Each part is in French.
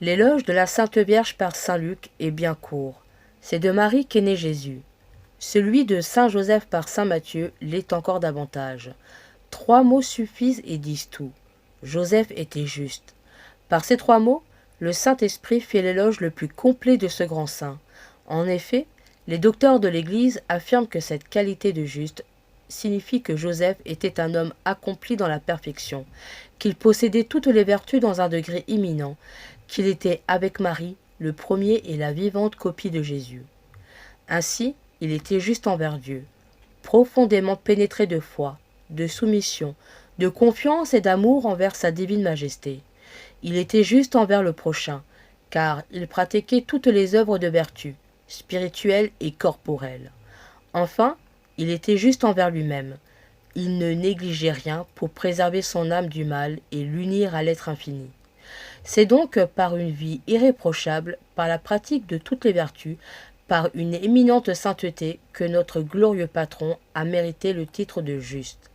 L'éloge de la Sainte Vierge par saint Luc est bien court. C'est de Marie qu'est né Jésus. Celui de saint Joseph par saint Matthieu l'est encore davantage. 3 mots suffisent et disent tout. Joseph était juste. Par ces 3 mots, le Saint-Esprit fait l'éloge le plus complet de ce grand saint. En effet, les docteurs de l'Église affirment que cette qualité de juste signifie que Joseph était un homme accompli dans la perfection, qu'il possédait toutes les vertus dans un degré imminent, qu'il était avec Marie le premier et la vivante copie de Jésus. Ainsi, il était juste envers Dieu, profondément pénétré de foi, de soumission, de confiance et d'amour envers sa divine majesté. Il était juste envers le prochain, car il pratiquait toutes les œuvres de vertu, spirituelles et corporelles. Enfin, il était juste envers lui-même. Il ne négligeait rien pour préserver son âme du mal et l'unir à l'être infini. C'est donc par une vie irréprochable, par la pratique de toutes les vertus, par une éminente sainteté que notre glorieux patron a mérité le titre de juste.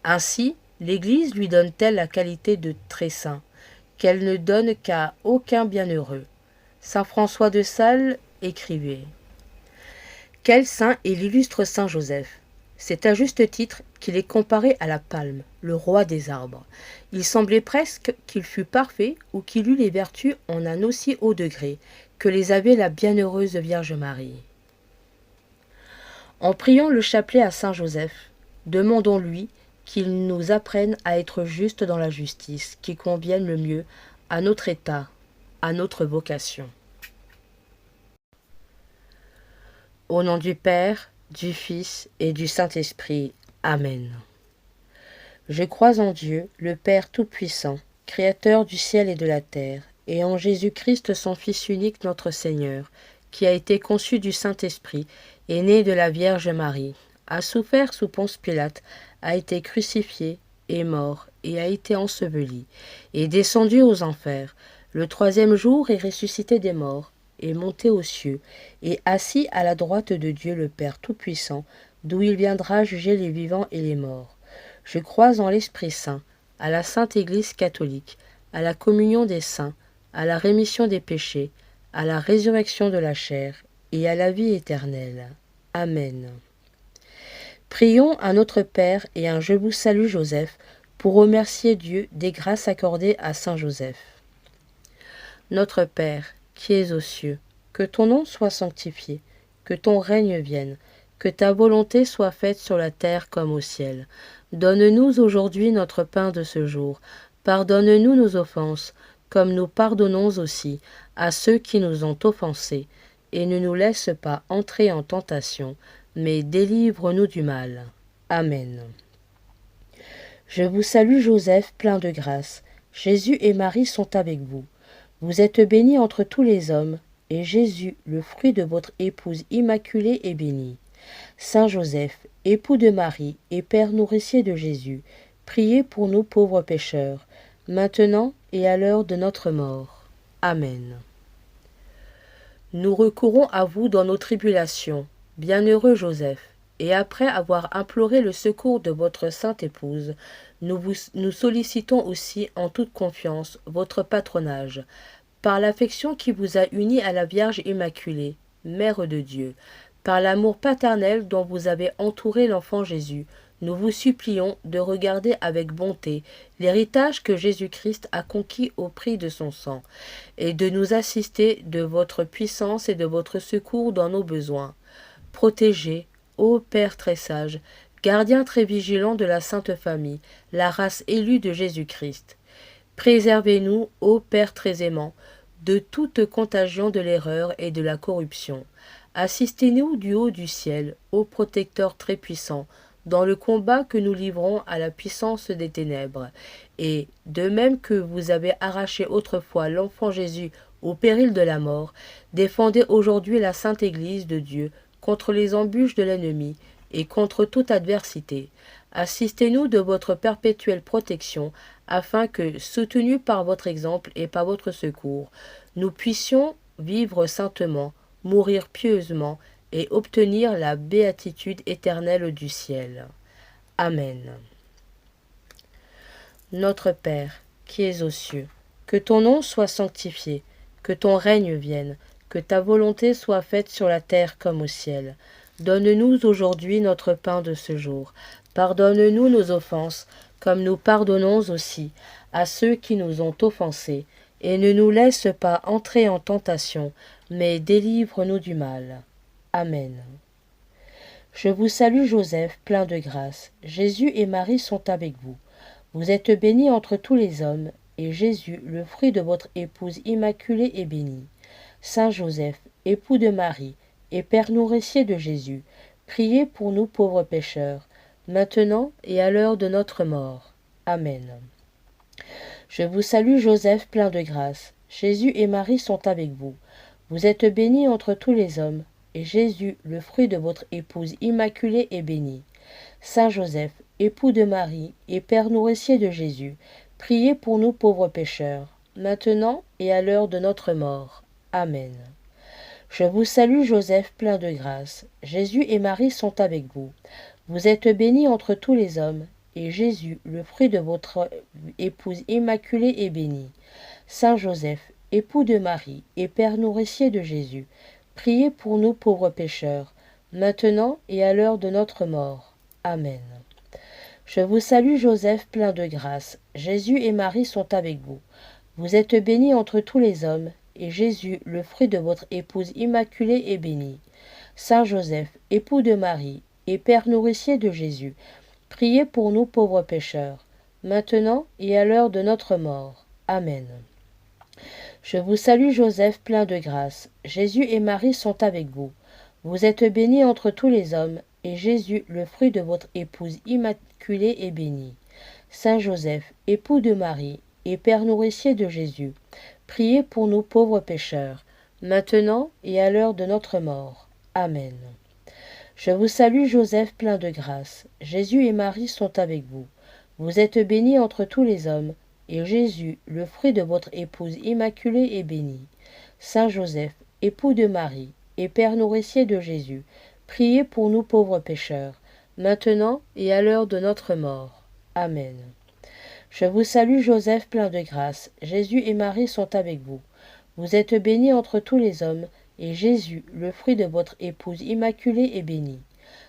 Ainsi, l'Église lui donne-t-elle la qualité de très saint, qu'elle ne donne qu'à aucun bienheureux. Saint François de Sales écrivait « Quel saint est l'illustre saint Joseph ! C'est à juste titre qu'il est comparé à la palme, le roi des arbres. Il semblait presque qu'il fût parfait ou qu'il eût les vertus en un aussi haut degré que les avait la bienheureuse Vierge Marie. » En priant le chapelet à saint Joseph, demandons-lui qu'il nous apprenne à être justes dans la justice qui convienne le mieux à notre état, à notre vocation. Au nom du Père, du Fils et du Saint-Esprit. Amen. Je crois en Dieu, le Père Tout-Puissant, Créateur du ciel et de la terre, et en Jésus-Christ, son Fils unique, notre Seigneur, qui a été conçu du Saint-Esprit, et né de la Vierge Marie, a souffert sous Ponce Pilate, a été crucifié, est mort, et a été enseveli, est descendu aux enfers, le 3e jour est ressuscité des morts, est monté aux cieux, et assis à la droite de Dieu le Père Tout-Puissant, d'où il viendra juger les vivants et les morts. Je crois en l'Esprit Saint, à la Sainte Église catholique, à la communion des saints, à la rémission des péchés, à la résurrection de la chair, et à la vie éternelle. Amen. Prions à notre Père et un Je vous salue Joseph, pour remercier Dieu des grâces accordées à Saint Joseph. Notre Père, qui es aux cieux, que ton nom soit sanctifié, que ton règne vienne, que ta volonté soit faite sur la terre comme au ciel. Donne-nous aujourd'hui notre pain de ce jour. Pardonne-nous nos offenses, comme nous pardonnons aussi à ceux qui nous ont offensés. Et ne nous laisse pas entrer en tentation, mais délivre-nous du mal. Amen. Je vous salue Joseph, plein de grâce. Jésus et Marie sont avec vous. Vous êtes béni entre tous les hommes, et Jésus, le fruit de votre épouse immaculée, est béni. Saint Joseph, époux de Marie et père nourricier de Jésus, priez pour nous pauvres pécheurs, maintenant et à l'heure de notre mort. Amen. Nous recourons à vous dans nos tribulations, bienheureux Joseph, et après avoir imploré le secours de votre sainte épouse, nous sollicitons aussi en toute confiance votre patronage, par l'affection qui vous a unis à la Vierge Immaculée, Mère de Dieu, par l'amour paternel dont vous avez entouré l'enfant Jésus, nous vous supplions de regarder avec bonté l'héritage que Jésus-Christ a conquis au prix de son sang, et de nous assister de votre puissance et de votre secours dans nos besoins. Protégez, ô Père très sage, gardien très vigilant de la Sainte Famille, la race élue de Jésus-Christ. Préservez-nous, ô Père très aimant, de toute contagion de l'erreur et de la corruption. Assistez-nous du haut du ciel, ô protecteur très puissant, dans le combat que nous livrons à la puissance des ténèbres. Et, de même que vous avez arraché autrefois l'enfant Jésus au péril de la mort, défendez aujourd'hui la Sainte Église de Dieu contre les embûches de l'ennemi et contre toute adversité. Assistez-nous de votre perpétuelle protection, afin que, soutenus par votre exemple et par votre secours, nous puissions vivre saintement, mourir pieusement et obtenir la béatitude éternelle du ciel. Amen. Notre Père, qui es aux cieux, que ton nom soit sanctifié, que ton règne vienne, que ta volonté soit faite sur la terre comme au ciel. Donne-nous aujourd'hui notre pain de ce jour. Pardonne-nous nos offenses, comme nous pardonnons aussi à ceux qui nous ont offensés. Et ne nous laisse pas entrer en tentation, mais délivre-nous du mal. Amen. Je vous salue Joseph, plein de grâce. Jésus et Marie sont avec vous. Vous êtes béni entre tous les hommes, et Jésus, le fruit de votre épouse immaculée, est béni. Saint Joseph, époux de Marie, et Père nourricier de Jésus, priez pour nous pauvres pécheurs, maintenant et à l'heure de notre mort. Amen. Je vous salue Joseph, plein de grâce. Jésus et Marie sont avec vous. Vous êtes béni entre tous les hommes, et Jésus, le fruit de votre épouse immaculée, est béni. Saint Joseph, époux de Marie et Père nourricier de Jésus, priez pour nous pauvres pécheurs, maintenant et à l'heure de notre mort. Amen. Je vous salue Joseph, plein de grâce. Jésus et Marie sont avec vous. Vous êtes béni entre tous les hommes, et Jésus, le fruit de votre épouse immaculée, est béni. Saint Joseph, époux de Marie et Père nourricier de Jésus, priez pour nous pauvres pécheurs, maintenant et à l'heure de notre mort. Amen. Je vous salue Joseph, plein de grâce. Jésus et Marie sont avec vous. Vous êtes béni entre tous les hommes, et Jésus, le fruit de votre épouse immaculée, est béni. Saint Joseph, époux de Marie et Père nourricier de Jésus, priez pour nous pauvres pécheurs, maintenant et à l'heure de notre mort. Amen. Je vous salue Joseph, plein de grâce. Jésus et Marie sont avec vous. Vous êtes béni entre tous les hommes, et Jésus, le fruit de votre épouse immaculée, est béni. Saint Joseph, époux de Marie et Père nourricier de Jésus, priez pour nous pauvres pécheurs, maintenant et à l'heure de notre mort. Amen. Je vous salue Joseph, plein de grâce. Jésus et Marie sont avec vous. Vous êtes béni entre tous les hommes, et Jésus, le fruit de votre épouse immaculée, est béni. Saint Joseph, époux de Marie et Père nourricier de Jésus, priez pour nous pauvres pécheurs, maintenant et à l'heure de notre mort. Amen. Je vous salue Joseph, plein de grâce. Jésus et Marie sont avec vous. Vous êtes béni entre tous les hommes, et Jésus, le fruit de votre épouse immaculée, est béni.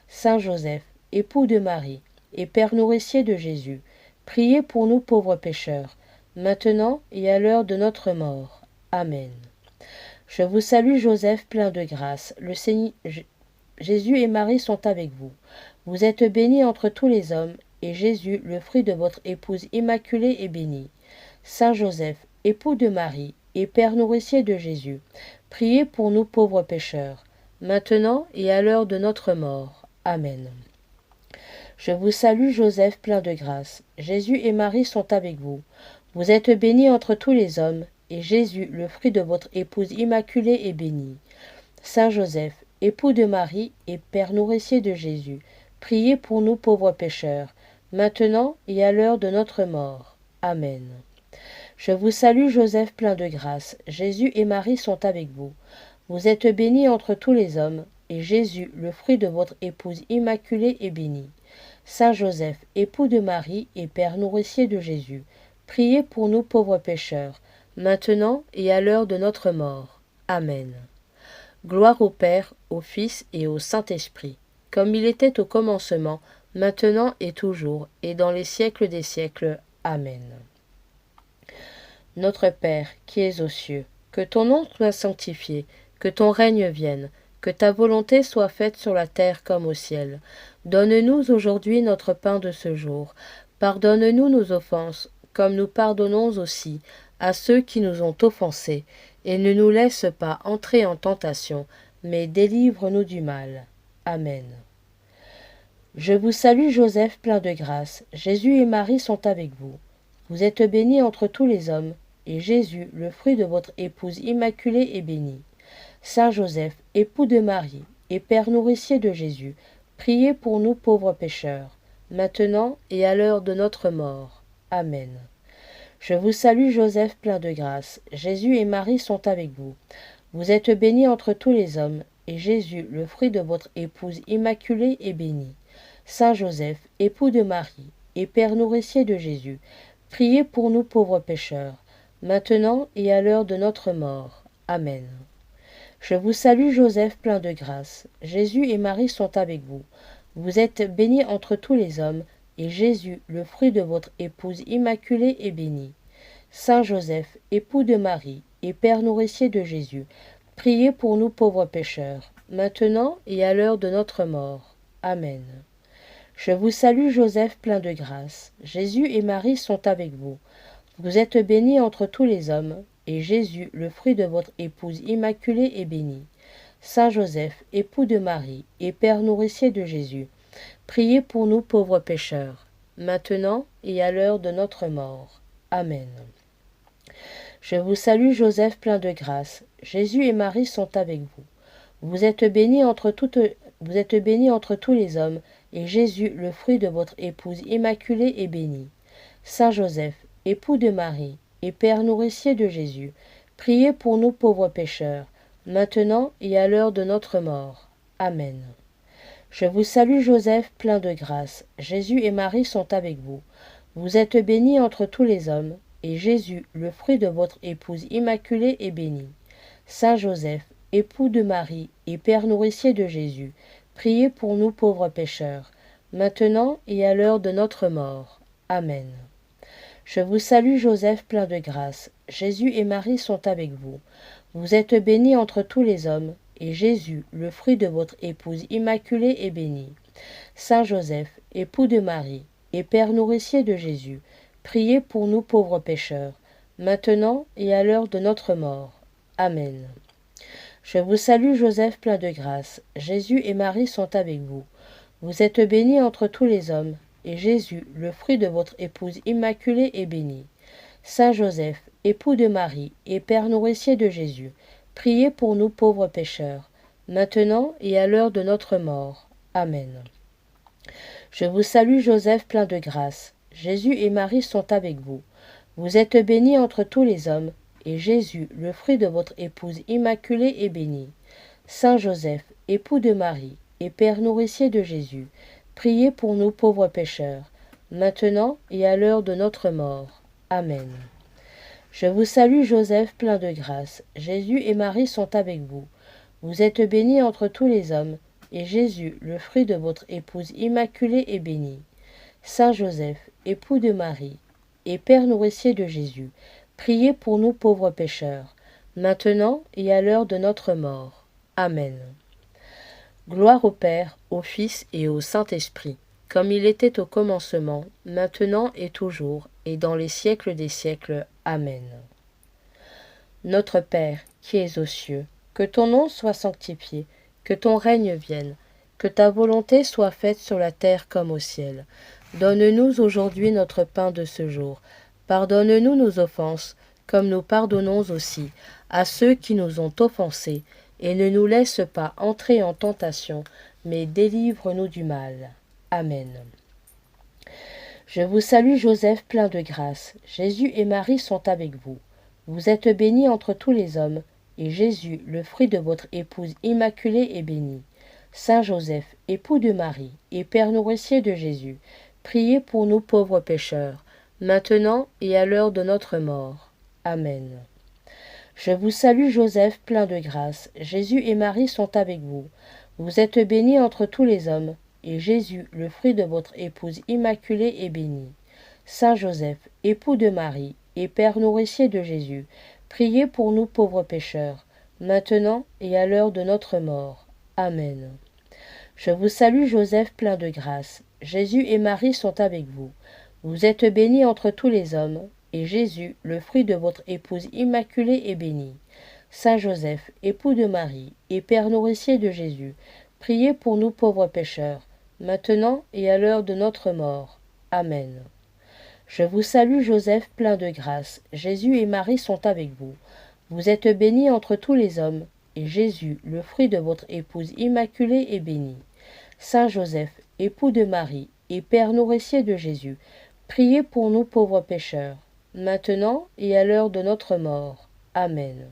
Saint Joseph, époux de Marie et Père nourricier de Jésus, priez pour nous pauvres pécheurs, maintenant et à l'heure de notre mort. Amen. Je vous salue Joseph, plein de grâce. Le Seigneur Jésus et Marie sont avec vous. Vous êtes béni entre tous les hommes, et Jésus, le fruit de votre épouse immaculée, est béni. Saint Joseph, époux de Marie et Père nourricier de Jésus, priez pour nous pauvres pécheurs, maintenant et à l'heure de notre mort. Amen. Je vous salue Joseph, plein de grâce. Jésus et Marie sont avec vous. Vous êtes béni entre tous les hommes, et Jésus, le fruit de votre épouse immaculée, est béni. Saint Joseph, époux de Marie et Père nourricier de Jésus, priez pour nous pauvres pécheurs, maintenant et à l'heure de notre mort. Amen. Je vous salue Joseph, plein de grâce. Jésus et Marie sont avec vous. Vous êtes béni entre tous les hommes, et Jésus, le fruit de votre épouse immaculée, est béni. Saint Joseph, époux de Marie et Père nourricier de Jésus, priez pour nous pauvres pécheurs, maintenant et à l'heure de notre mort. Amen. Gloire au Père, au Fils et au Saint-Esprit, comme il était au commencement, maintenant et toujours, et dans les siècles des siècles. Amen. Notre Père, qui es aux cieux, que ton nom soit sanctifié, que ton règne vienne, que ta volonté soit faite sur la terre comme au ciel. Donne-nous aujourd'hui notre pain de ce jour. Pardonne-nous nos offenses, comme nous pardonnons aussi à ceux qui nous ont offensés, et ne nous laisse pas entrer en tentation, mais délivre-nous du mal. Amen. Je vous salue Joseph, plein de grâce. Jésus et Marie sont avec vous. Vous êtes béni entre tous les hommes, et Jésus, le fruit de votre épouse immaculée, est béni. Saint Joseph, époux de Marie et Père nourricier de Jésus, priez pour nous pauvres pécheurs, maintenant et à l'heure de notre mort. Amen. Je vous salue Joseph, plein de grâce. Jésus et Marie sont avec vous. Vous êtes béni entre tous les hommes, et Jésus, le fruit de votre épouse immaculée, est béni. Saint Joseph, époux de Marie et Père nourricier de Jésus, priez pour nous pauvres pécheurs, maintenant et à l'heure de notre mort. Amen. Je vous salue Joseph, plein de grâce. Jésus et Marie sont avec vous. Vous êtes béni entre tous les hommes, et Jésus, le fruit de votre épouse immaculée, est béni. Saint Joseph, époux de Marie, et Père nourricier de Jésus, priez pour nous pauvres pécheurs, maintenant et à l'heure de notre mort. Amen. Je vous salue Joseph, plein de grâce. Jésus et Marie sont avec vous. Vous êtes béni entre tous les hommes, et Jésus, le fruit de votre épouse immaculée, est béni. Saint Joseph, époux de Marie, et Père nourricier de Jésus, priez pour nous pauvres pécheurs, maintenant et à l'heure de notre mort. Amen. Je vous salue Joseph, plein de grâce. Jésus et Marie sont avec vous. Vous êtes béni entre tous les hommes, et Jésus, le fruit de votre épouse immaculée, est béni. Saint Joseph, époux de Marie, et Père nourricier de Jésus, priez pour nous pauvres pécheurs, maintenant et à l'heure de notre mort. Amen. Je vous salue Joseph, plein de grâce. Jésus et Marie sont avec vous. Vous êtes béni entre tous les hommes, et Jésus, le fruit de votre épouse immaculée, est béni. Saint Joseph, époux de Marie et Père nourricier de Jésus, priez pour nous pauvres pécheurs, maintenant et à l'heure de notre mort. Amen. Je vous salue Joseph, plein de grâce. Jésus et Marie sont avec vous. Vous êtes béni entre tous les hommes, et Jésus, le fruit de votre épouse immaculée, est béni. Saint Joseph, époux de Marie et Père nourricier de Jésus, priez pour nous pauvres pécheurs, maintenant et à l'heure de notre mort. Amen. Je vous salue Joseph, plein de grâce. Jésus et Marie sont avec vous. Vous êtes béni entre tous les hommes, et Jésus, le fruit de votre épouse immaculée, est béni. Saint Joseph, époux de Marie et Père nourricier de Jésus, priez pour nous pauvres pécheurs, maintenant et à l'heure de notre mort. Amen. Je vous salue Joseph, plein de grâce. Jésus et Marie sont avec vous. Vous êtes béni entre tous les hommes, et Jésus, le fruit de votre épouse immaculée, est béni. Saint Joseph, époux de Marie et Père nourricier de Jésus, priez pour nous pauvres pécheurs, maintenant et à l'heure de notre mort. Amen. Je vous salue Joseph, plein de grâce. Jésus et Marie sont avec vous. Vous êtes béni entre tous les hommes, et Jésus, le fruit de votre épouse immaculée, est béni. Saint Joseph, époux de Marie et Père nourricier de Jésus, priez pour nous pauvres pécheurs, maintenant et à l'heure de notre mort. Amen. Gloire au Père, au Fils et au Saint-Esprit, comme il était au commencement, maintenant et toujours, et dans les siècles des siècles. Amen. Notre Père, qui es aux cieux, que ton nom soit sanctifié, que ton règne vienne, que ta volonté soit faite sur la terre comme au ciel. Donne-nous aujourd'hui notre pain de ce jour. Pardonne-nous nos offenses, comme nous pardonnons aussi à ceux qui nous ont offensés, et ne nous laisse pas entrer en tentation, mais délivre-nous du mal. Amen. Je vous salue Joseph, plein de grâce. Jésus et Marie sont avec vous. Vous êtes béni entre tous les hommes, et Jésus, le fruit de votre épouse immaculée, est béni. Saint Joseph, époux de Marie et Père nourricier de Jésus, priez pour nous pauvres pécheurs, maintenant et à l'heure de notre mort. Amen. Je vous salue Joseph, plein de grâce. Jésus et Marie sont avec vous. Vous êtes béni entre tous les hommes, et Jésus, le fruit de votre épouse immaculée, est béni. Saint Joseph, époux de Marie et Père nourricier de Jésus, priez pour nous pauvres pécheurs, maintenant et à l'heure de notre mort. Amen. Je vous salue Joseph, plein de grâce. Jésus et Marie sont avec vous. Vous êtes béni entre tous les hommes, et Jésus, le fruit de votre épouse immaculée, est béni. Saint Joseph, époux de Marie et Père nourricier de Jésus, priez pour nous pauvres pécheurs, maintenant et à l'heure de notre mort. Amen. Je vous salue Joseph, plein de grâce. Jésus et Marie sont avec vous. Vous êtes béni entre tous les hommes, et Jésus, le fruit de votre épouse immaculée, est béni. Saint Joseph, époux de Marie et Père nourricier de Jésus, priez pour nous pauvres pécheurs, maintenant et à l'heure de notre mort. Amen.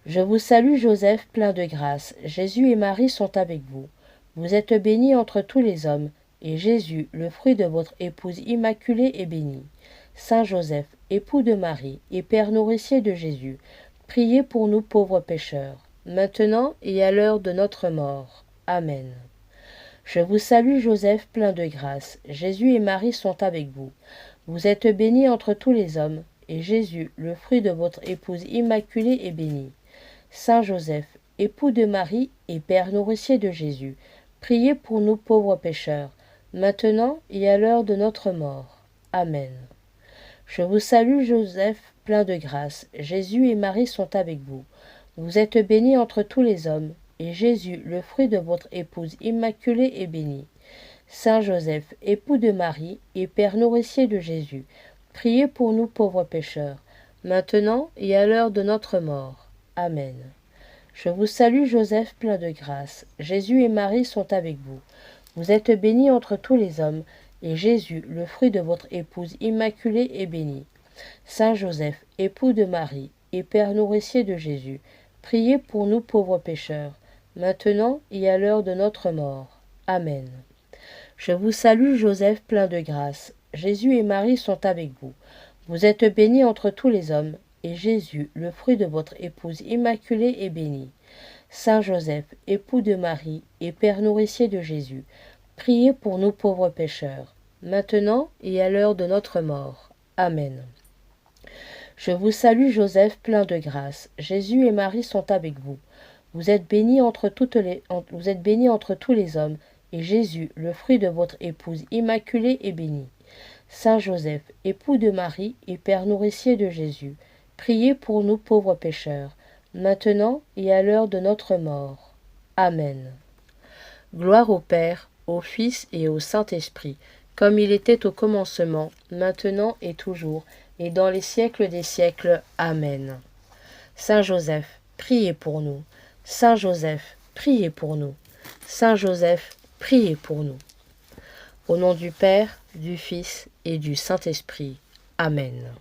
Je vous salue Joseph, plein de grâce. Jésus et Marie sont avec vous. Vous êtes béni entre tous les hommes, et Jésus, le fruit de votre épouse immaculée, est béni. Saint Joseph, époux de Marie et Père nourricier de Jésus, priez pour nous pauvres pécheurs, maintenant et à l'heure de notre mort. Amen. Je vous salue Joseph, plein de grâce, Jésus et Marie sont avec vous. Vous êtes béni entre tous les hommes, et Jésus, le fruit de votre épouse immaculée, est béni. Saint Joseph, époux de Marie et père nourricier de Jésus, priez pour nous pauvres pécheurs, maintenant et à l'heure de notre mort. Amen. Je vous salue Joseph, plein de grâce, Jésus et Marie sont avec vous. Vous êtes béni entre tous les hommes, et Jésus, le fruit de votre épouse immaculée, est béni. Saint Joseph, époux de Marie et père nourricier de Jésus, priez pour nous pauvres pécheurs, maintenant et à l'heure de notre mort. Amen. Je vous salue Joseph, plein de grâce, Jésus et Marie sont avec vous. Vous êtes béni entre tous les hommes, et Jésus, le fruit de votre épouse immaculée, est béni. Saint Joseph, époux de Marie et père nourricier de Jésus, priez pour nous pauvres pécheurs, maintenant et à l'heure de notre mort. Amen. Je vous salue Joseph, plein de grâce, Jésus et Marie sont avec vous. Vous êtes béni entre tous les hommes, et Jésus, le fruit de votre épouse immaculée, est béni. Saint Joseph, époux de Marie et père nourricier de Jésus, priez pour nous pauvres pécheurs, maintenant et à l'heure de notre mort. Amen. Je vous salue Joseph, plein de grâce, Jésus et Marie sont avec vous. Vous êtes béni entre tous les hommes, et Jésus, le fruit de votre épouse immaculée, est béni. Saint Joseph, époux de Marie et père nourricier de Jésus, priez pour nous pauvres pécheurs, maintenant et à l'heure de notre mort. Amen. Gloire au Père, au Fils et au Saint-Esprit, comme il était au commencement, maintenant et toujours, et dans les siècles des siècles. Amen. Saint Joseph, priez pour nous. Saint Joseph, priez pour nous. Saint Joseph, priez pour nous. Au nom du Père, du Fils et du Saint-Esprit. Amen.